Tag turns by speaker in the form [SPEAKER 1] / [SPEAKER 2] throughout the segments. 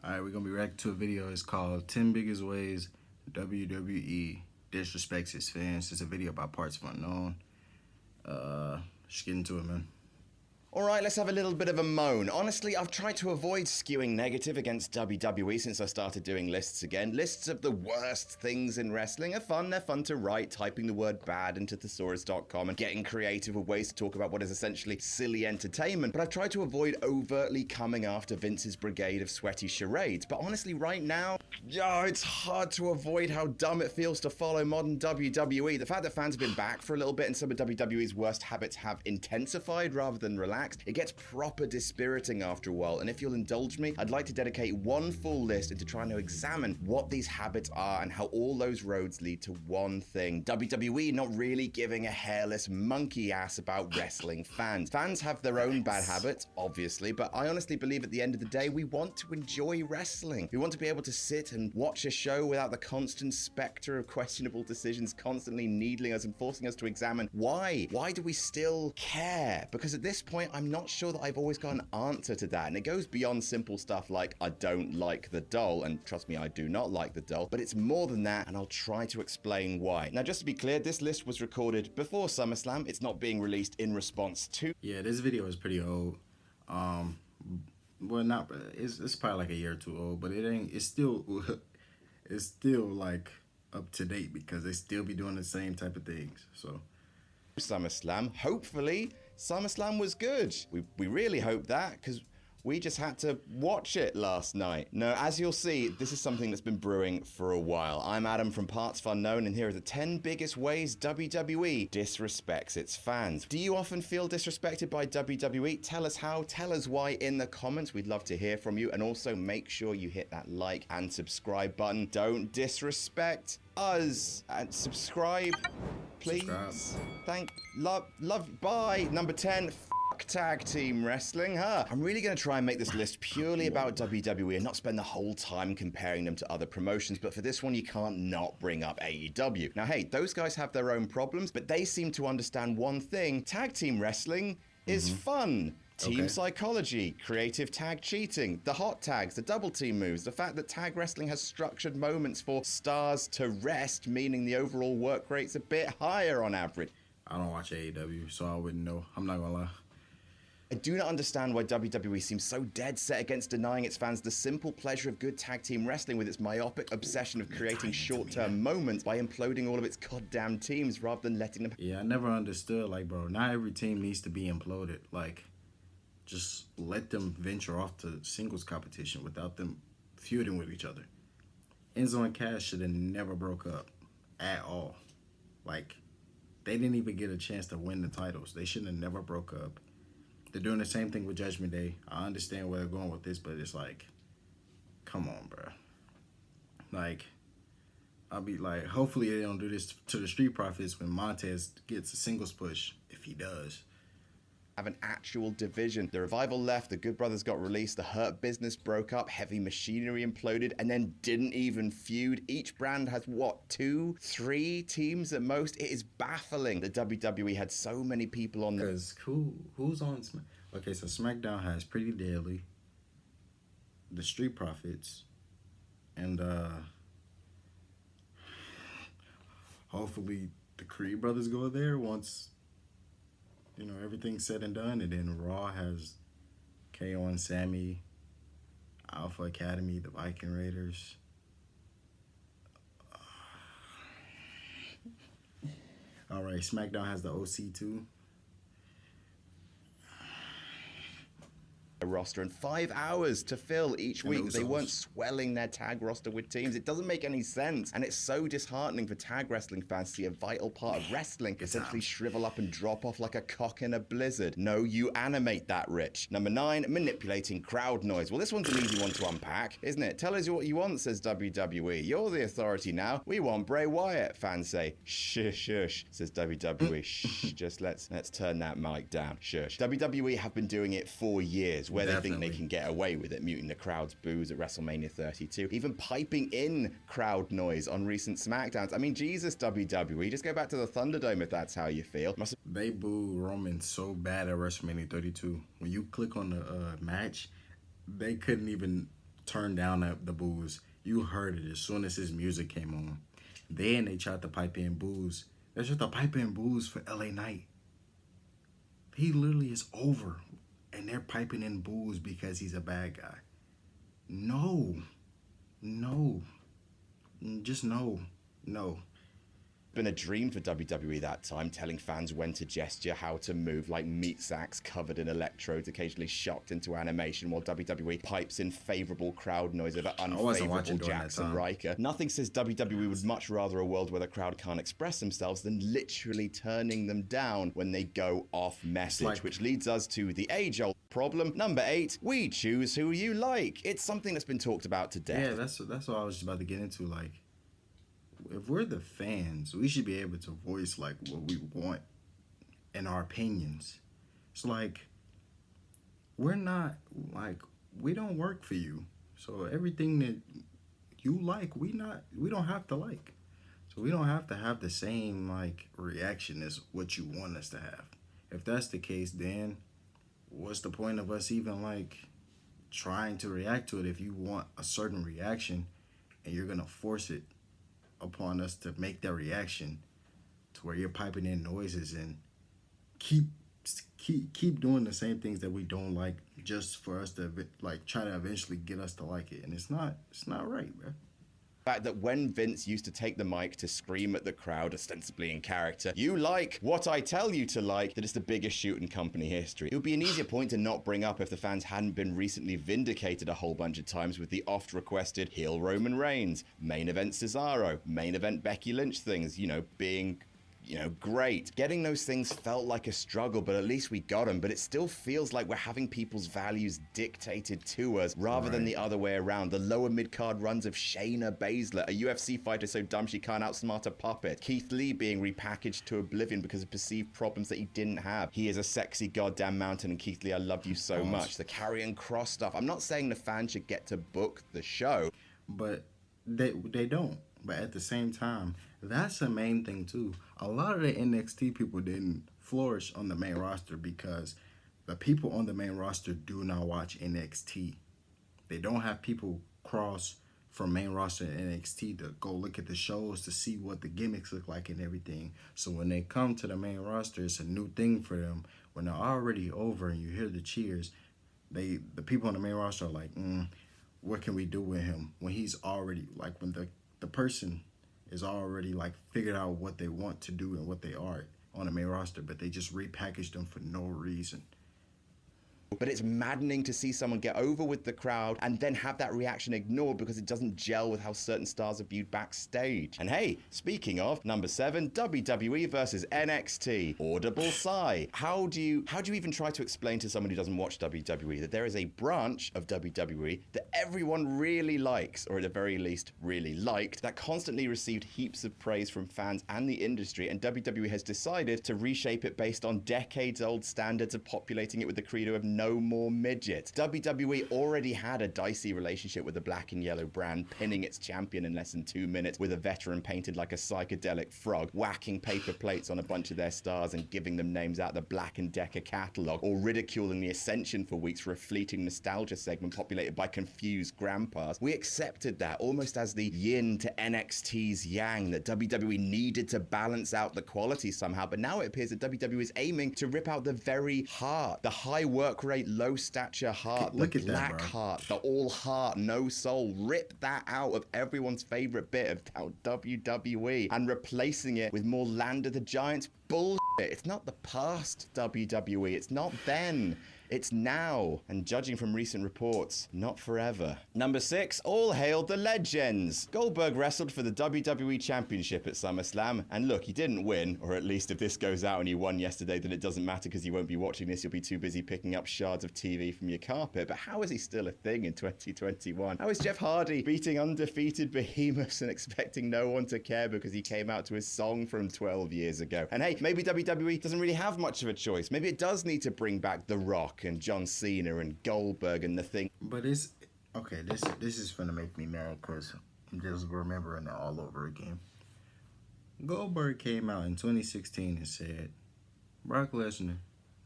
[SPEAKER 1] Alright, we're gonna be reacting to a video. It's called 10 Biggest Ways WWE Disrespects Its Fans. It's a video by PartsFUNknown. Just get into it, man.
[SPEAKER 2] Alright, let's have a little bit of a moan. Honestly, I've tried to avoid skewing negative against WWE since I started doing lists again. Lists of the worst things in wrestling are fun. They're fun to write, typing the word bad into thesaurus.com and getting creative with ways to talk about what is essentially silly entertainment. But I've tried to avoid overtly coming after Vince's brigade of sweaty charades. But honestly, right now, it's hard to avoid how dumb it feels to follow modern WWE. The fact that fans have been back for a little bit and some of WWE's worst habits have intensified rather than relaxed, it gets proper dispiriting after a while, and if you'll indulge me, I'd like to dedicate one full list into trying to examine what these habits are and how all those roads lead to one thing: WWE not really giving a hairless monkey ass about wrestling fans. Fans have their own bad habits, obviously, but I honestly believe at the end of the day, we want to enjoy wrestling. We want to be able to sit and watch a show without the constant specter of questionable decisions constantly needling us and forcing us to examine why. Why do we still care? Because at this point, I'm not sure that I've always got an answer to that. And it goes beyond simple stuff like, I don't like the doll. And trust me, I do not like the doll. But it's more than that, and I'll try to explain why. Now, just to be clear, this list was recorded before SummerSlam. It's not being released in response to...
[SPEAKER 1] Yeah, this video is pretty old. Well, not... It's probably like a year or two old, but it ain't... It's still... It's still, like, up to date because they still be doing the same type of things, so...
[SPEAKER 2] SummerSlam. Hopefully, SummerSlam was good. We really hope that, because we just had to watch it last night. No, as you'll see, this is something that's been brewing for a while. I'm Adam from PartsFUNknown, and here are the 10 biggest ways WWE disrespects its fans. Do you often feel disrespected by WWE? Tell us how, tell us why in the comments. We'd love to hear from you, and also make sure you hit that like and subscribe button. Don't disrespect us, and subscribe, please. Love, bye. Number 10, tag team wrestling, huh? I'm really going to try and make this list purely about WWE and not spend the whole time comparing them to other promotions, but for this one, you can't not bring up AEW. Now, hey, those guys have their own problems, but they seem to understand one thing: tag team wrestling is fun. Team psychology, creative tag cheating, the hot tags, the double team moves, the fact that tag wrestling has structured moments for stars to rest, meaning the overall work rate's a bit higher on average.
[SPEAKER 1] I don't watch AEW, so I wouldn't know. I'm not gonna lie.
[SPEAKER 2] I do not understand why WWE seems so dead set against denying its fans the simple pleasure of good tag team wrestling with its myopic obsession of creating short-term moments by imploding all of its goddamn teams rather than letting them...
[SPEAKER 1] Yeah, I never understood, like, bro, not every team needs to be imploded. Like, just let them venture off to singles competition without them feuding with each other. Enzo and Cass should have never broke up at all. Like, they didn't even get a chance to win the titles. They should have never broke up. They're doing the same thing with Judgment Day. I understand where they're going with this, but it's like, come on, bro. Like, I'll be like, hopefully they don't do this to the Street Profits when Montez gets a singles push, if he does.
[SPEAKER 2] Have an actual division. The Revival left, the Good Brothers got released, the Hurt Business broke up, Heavy Machinery imploded, and then didn't even feud. Each brand has, what, 2, 3 teams at most? It is baffling that WWE had so many people on the...
[SPEAKER 1] Because who's on Smack? Okay, so SmackDown has Pretty Deadly, the Street Profits, and hopefully the Creed Brothers go there once, you know, everything's said and done. And then Raw has KO and Sammy, Alpha Academy, the Viking Raiders. All right, SmackDown has the OC too.
[SPEAKER 2] Roster and 5 hours to fill each week. They weren't swelling their tag roster with teams. It doesn't make any sense, and it's so disheartening for tag wrestling fans to see a vital part of wrestling essentially shrivel up and drop off like a cock in a blizzard. No, you animate that, Rich. Number 9, manipulating crowd noise. Well, this one's an easy one to unpack, isn't it? Tell us what you want, says WWE. You're the authority now. We want Bray Wyatt. Fans say, shush, shush, says WWE. Shh, just let's turn that mic down. Shush. WWE have been doing it for years, where they think they can get away with it, muting the crowd's boos at WrestleMania 32, even piping in crowd noise on recent SmackDowns. I mean, Jesus, WWE, just go back to the Thunderdome if that's how you feel.
[SPEAKER 1] They booed Roman so bad at WrestleMania 32. When you click on the match, they couldn't even turned down the booze. You heard it as soon as his music came on. Then they tried to pipe in booze. They tried to pipe in booze for LA Knight. He literally is over, and they're piping in booze because he's a bad guy. No, no, just no, no.
[SPEAKER 2] Been a dream for WWE that time, telling fans when to gesture, how to move, like meat sacks covered in electrodes, occasionally shocked into animation, while WWE pipes in favourable crowd noise over unfavourable Jackson Riker. Nothing says WWE would much rather a world where the crowd can't express themselves than literally turning them down when they go off message, which leads us to the age-old problem. Number 8, we choose who you like. It's something that's been talked about to death.
[SPEAKER 1] Yeah, that's what I was just about to get into. Like, if we're the fans, we should be able to voice like what we want and our opinions. It's like, we're not like, we don't work for you. So everything that you like, we don't have to like. So we don't have to have the same like reaction as what you want us to have. If that's the case, then what's the point of us even like trying to react to it if you want a certain reaction and you're gonna force it upon us to make that reaction to where you're piping in noises and keep doing the same things that we don't like just for us to like try to eventually get us to like it. And it's not right, bro.
[SPEAKER 2] The fact that when Vince used to take the mic to scream at the crowd, ostensibly in character, "You like what I tell you to like," that it's the biggest shoot in company history. It would be an easier point to not bring up if the fans hadn't been recently vindicated a whole bunch of times with the oft-requested heel Roman Reigns, main event Cesaro, main event Becky Lynch things, being great. Getting those things felt like a struggle, but at least we got them. But it still feels like we're having people's values dictated to us rather than the other way around. The lower mid-card runs of Shayna Baszler, a UFC fighter so dumb she can't outsmart a puppet. Keith Lee being repackaged to oblivion because of perceived problems that he didn't have. He is a sexy goddamn mountain, and Keith Lee, I love you so much. The Karrion Kross stuff. I'm not saying the fans should get to book the show,
[SPEAKER 1] but they don't. But at the same time, that's the main thing too. A lot of the NXT people didn't flourish on the main roster because the people on the main roster do not watch NXT. They don't have people cross from main roster to NXT to go look at the shows to see what the gimmicks look like and everything. So when they come to the main roster, it's a new thing for them. When they're already over and you hear the cheers, the people on the main roster are like, what can we do with him? When he's already, like, when the person is already like figured out what they want to do and what they are on the main roster, but they just repackaged them for no reason.
[SPEAKER 2] But it's maddening to see someone get over with the crowd and then have that reaction ignored because it doesn't gel with how certain stars are viewed backstage. And hey, speaking of, number 7, WWE versus NXT. Audible sigh. How do you even try to explain to someone who doesn't watch WWE that there is a branch of WWE that everyone really likes, or at the very least really liked, that constantly received heaps of praise from fans and the industry, and WWE has decided to reshape it based on decades-old standards of populating it with the credo of no more midgets. WWE already had a dicey relationship with the black and yellow brand, pinning its champion in less than 2 minutes with a veteran painted like a psychedelic frog, whacking paper plates on a bunch of their stars and giving them names out the Black and Decker catalog, or ridiculing the Ascension for weeks for a fleeting nostalgia segment populated by confused grandpas. We accepted that almost as the yin to NXT's yang, that WWE needed to balance out the quality somehow, but now it appears that WWE is aiming to rip out the very heart, the high work rate, low stature heart, the black heart, the all heart, no soul. Rip that out of everyone's favorite bit of WWE and replacing it with more Land of the Giants bullshit. It's not the past WWE. It's not then. It's now, and judging from recent reports, not forever. Number 6, all hail the legends. Goldberg wrestled for the WWE Championship at SummerSlam, and look, he didn't win, or at least if this goes out and he won yesterday, then it doesn't matter because you won't be watching this, you'll be too busy picking up shards of TV from your carpet. But how is he still a thing in 2021? How is Jeff Hardy beating undefeated behemoths and expecting no one to care because he came out to his song from 12 years ago? And hey, maybe WWE doesn't really have much of a choice. Maybe it does need to bring back The Rock and John Cena and Goldberg and the thing.
[SPEAKER 1] But it's okay. This is gonna make me mad because I'm just remembering it all over again. Goldberg came out in 2016 and said, "Brock Lesnar,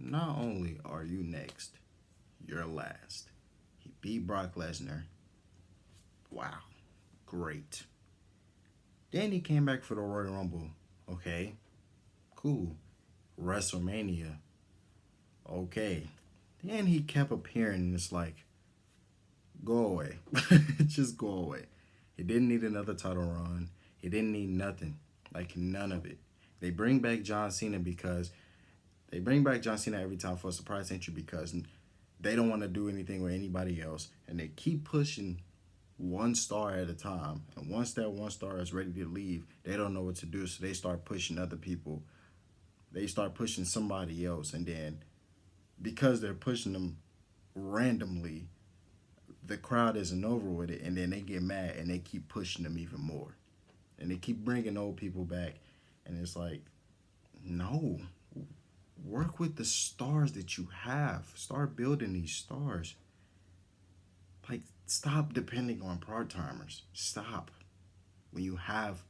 [SPEAKER 1] not only are you next, you're last." He beat Brock Lesnar Wow, great. Then he came back for the Royal Rumble. Okay, cool. WrestleMania. Okay. Then he kept appearing, and it's like, go away. Just go away. He didn't need another title run. He didn't need nothing. Like, none of it. They bring back John Cena because they bring back John Cena every time for a surprise entry because they don't want to do anything with anybody else. And they keep pushing one star at a time. And once that one star is ready to leave, they don't know what to do. So they start pushing other people. They start pushing somebody else. And then because they're pushing them randomly, the crowd isn't over with it. And then they get mad and they keep pushing them even more. And they keep bringing old people back. And it's like, no. Work with the stars that you have. Start building these stars. Like, stop depending on part-timers. Stop. When you have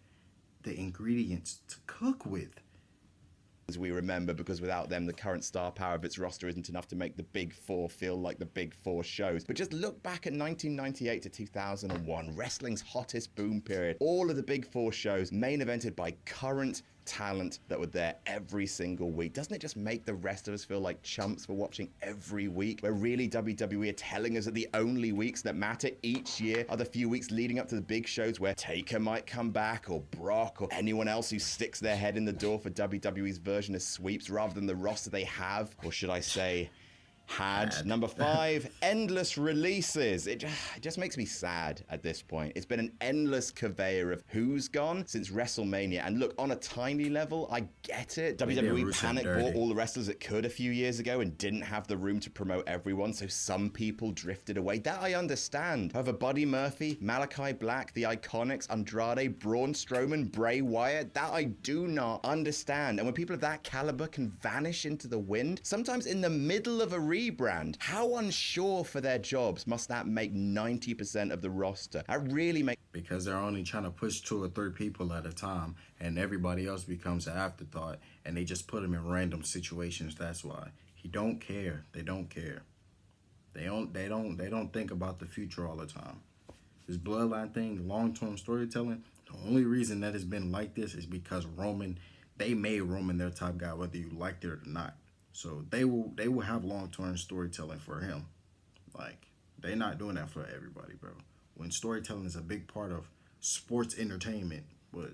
[SPEAKER 1] the ingredients to cook with.
[SPEAKER 2] As we remember, because without them, the current star power of its roster isn't enough to make the Big Four feel like the Big Four shows. But just look back at 1998 to 2001, wrestling's hottest boom period. All of the Big Four shows main evented by current talent that were there every single week. Doesn't it just make the rest of us feel like chumps for watching every week, where really WWE are telling us that the only weeks that matter each year are the few weeks leading up to the big shows where Taker might come back, or Brock, or anyone else who sticks their head in the door for WWE's version of sweeps, rather than the roster they have, or should I say had. Number 5, endless releases. It just makes me sad at this point. It's been an endless conveyor of who's gone since WrestleMania. And look, on a tiny level, I get it. WWE panic bought all the wrestlers it could a few years ago and didn't have the room to promote everyone, so some people drifted away. That I understand. However, Buddy Murphy, Malachi Black, the Iconics, Andrade, Braun Strowman, Bray Wyatt, that I do not understand. And when people of that caliber can vanish into the wind, sometimes in the middle of a rebrand, how unsure for their jobs must that make 90% of the roster? That really makes...
[SPEAKER 1] Because they're only trying to push 2 or 3 people at a time, and everybody else becomes an afterthought, and they just put them in random situations. That's why. He don't care. They don't care. They don't think about the future all the time. This bloodline thing, long-term storytelling, the only reason that it's been like this is because they made Roman their top guy, whether you liked it or not. So they will have long-term storytelling for him. Like, they're not doing that for everybody, bro. When storytelling is a big part of sports entertainment, but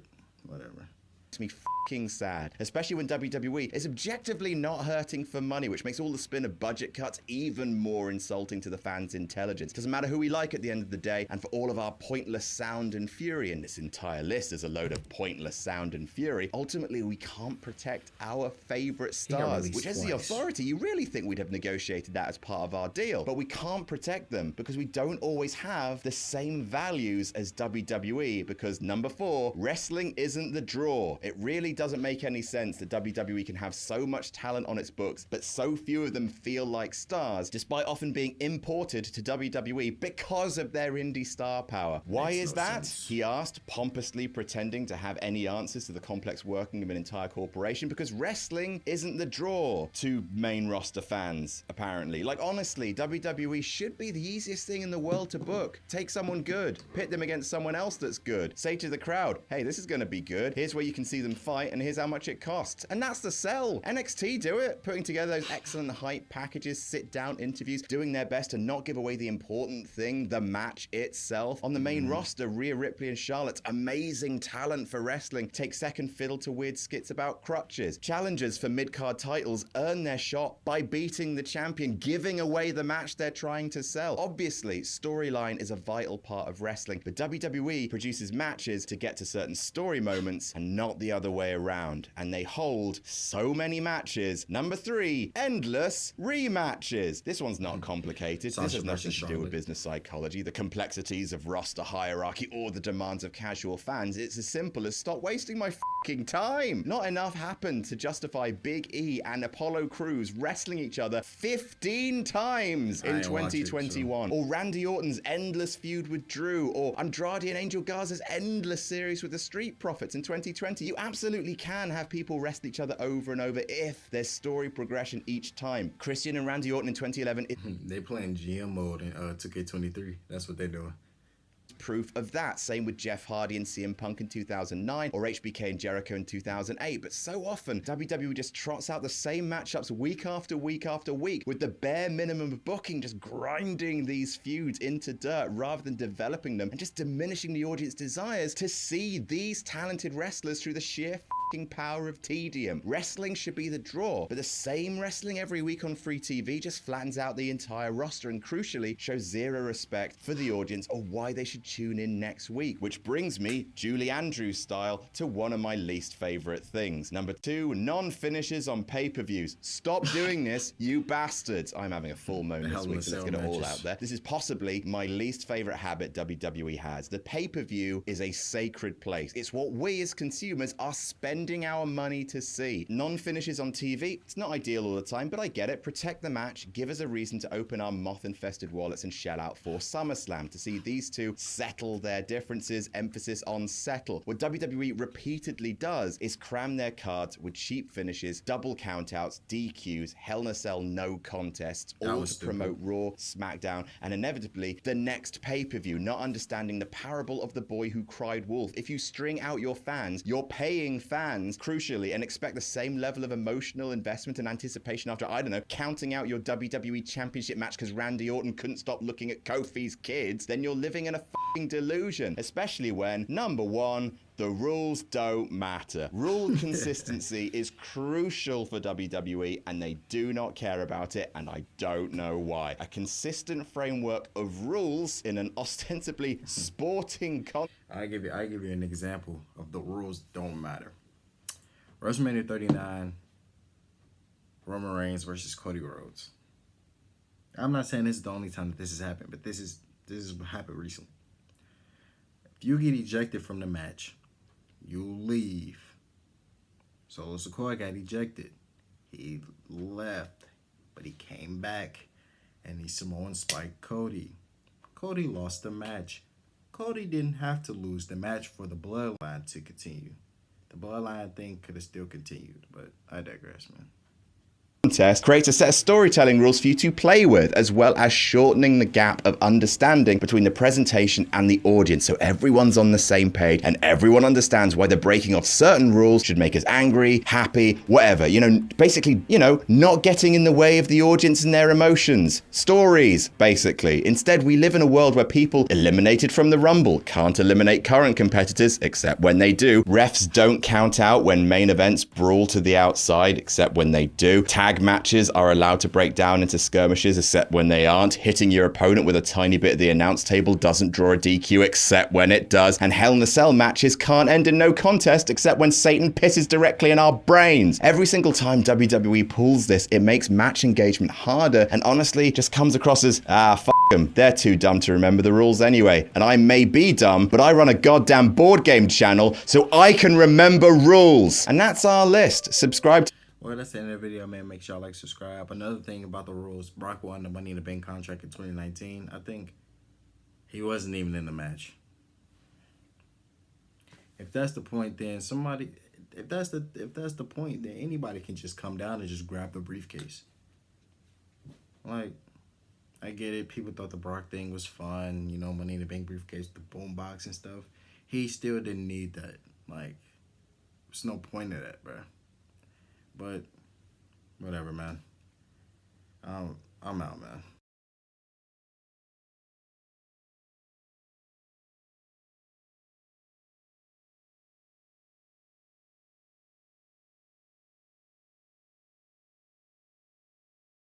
[SPEAKER 1] whatever.
[SPEAKER 2] Makes me fucking sad, especially when WWE is objectively not hurting for money, which makes all the spin of budget cuts even more insulting to the fans' intelligence. Doesn't matter who we like at the end of the day, and for all of our pointless sound and fury, and this entire list is a load of pointless sound and fury, ultimately we can't protect our favorite stars, which as the authority, you really think we'd have negotiated that as part of our deal. But we can't protect them because we don't always have the same values as WWE, because number 4, wrestling isn't the draw. It really doesn't make any sense that WWE can have so much talent on its books, but so few of them feel like stars, despite often being imported to WWE because of their indie star power. Why is that? He asked, pompously pretending to have any answers to the complex working of an entire corporation, because wrestling isn't the draw to main roster fans, apparently. Like, honestly, WWE should be the easiest thing in the world to book. Take someone good, pit them against someone else that's good, say to the crowd, hey, this is going to be good, here's where you can see them fight, and here's how much it costs. And that's the sell. NXT do it, putting together those excellent hype packages, sit-down interviews, doing their best to not give away the important thing, the match itself. On the main roster, Rhea Ripley and Charlotte's amazing talent for wrestling take second fiddle to weird skits about crutches. Challengers for mid-card titles earn their shot by beating the champion, giving away the match they're trying to sell. Obviously, storyline is a vital part of wrestling, but WWE produces matches to get to certain story moments and not the other way around, and they hold so many matches. Number 3, endless rematches. This one's not complicated. This has nothing to do with business psychology, the complexities of roster hierarchy, or the demands of casual fans. It's as simple as stop wasting my fucking time. Not enough happened to justify Big E and Apollo Crews wrestling each other 15 times in 2021, or Randy Orton's endless feud with Drew, or Andrade and Angel Garza's endless series with the Street Profits in 2020. You absolutely can have people wrestle each other over and over if there's story progression each time. Christian and Randy Orton in 2011.
[SPEAKER 1] They playing GM mode in 2K23. That's what they're doing.
[SPEAKER 2] proof of that. Same with Jeff Hardy and CM Punk in 2009 or HBK and Jericho in 2008. But so often, WWE just trots out the same matchups week after week after week with the bare minimum of booking, just grinding these feuds into dirt rather than developing them and just diminishing the audience desires to see these talented wrestlers through the sheer power of tedium. Wrestling should be the draw, but the same wrestling every week on free TV just flattens out the entire roster and crucially shows zero respect for the audience or why they should tune in next week. Which brings me, Julie Andrews style, to one of my least favorite things. Number 2, non-finishes on pay-per-views. Stop doing this, you bastards. I'm having a full moan this week, so let's get it all out there. This is possibly my least favorite habit WWE has. The pay-per-view is a sacred place. It's what we as consumers are spending our money to see. Non-finishes on TV, it's not ideal all the time, but I get it. Protect the match, give us a reason to open our moth-infested wallets and shell out for SummerSlam to see these two settle their differences, emphasis on settle. What WWE repeatedly does is cram their cards with cheap finishes, double countouts, DQs, Hell in a Cell no contests, all to promote Raw, SmackDown, and inevitably the next pay-per-view, not understanding the parable of the boy who cried wolf. If you string out your fans, you're paying fans, crucially, and expect the same level of emotional investment and anticipation after, I don't know, counting out your WWE Championship match because Randy Orton couldn't stop looking at Kofi's kids, then you're living in a fucking delusion. Especially when, number 1, the rules don't matter. Rule consistency is crucial for WWE, and they do not care about it, and I don't know why. A consistent framework of rules in an ostensibly sporting
[SPEAKER 1] I give you an example of the rules don't matter. WrestleMania 39, Roman Reigns versus Cody Rhodes. I'm not saying this is the only time that this has happened, but this is what happened recently. If you get ejected from the match, you leave. Solo Sikoa got ejected. He left, but he came back, and he Samoan spiked Cody. Cody lost the match. Cody didn't have to lose the match for the bloodline to continue. The bloodline thing could have still continued, but I digress, man.
[SPEAKER 2] Contest creates a set of storytelling rules for you to play with, as well as shortening the gap of understanding between the presentation and the audience, so everyone's on the same page and everyone understands why the breaking of certain rules should make us angry, happy, whatever. Basically, not getting in the way of the audience and their emotions. Stories, basically. Instead, we live in a world where people eliminated from the Rumble can't eliminate current competitors, except when they do. Refs don't count out when main events brawl to the outside, except when they do. Tag matches are allowed to break down into skirmishes, except when they aren't. Hitting your opponent with a tiny bit of the announce table doesn't draw a DQ, except when it does. And Hell in a Cell matches can't end in no contest, except when Satan pisses directly in our brains. Every single time WWE pulls this, it makes match engagement harder, and honestly, just comes across as, f them. They're too dumb to remember the rules anyway. And I may be dumb, but I run a goddamn board game channel, so I can remember rules. And that's our list. Subscribe to
[SPEAKER 1] Well, that's the end of the video, man. Make sure y'all subscribe. Another thing about the rules, Brock won the Money in the Bank contract in 2019. I think he wasn't even in the match. If that's the point, then if that's the point, then anybody can just come down and just grab the briefcase. Like, I get it. People thought the Brock thing was fun, Money in the Bank briefcase, the boombox and stuff. He still didn't need that. Like, there's no point to that, bro. But whatever, man. I'm out, man.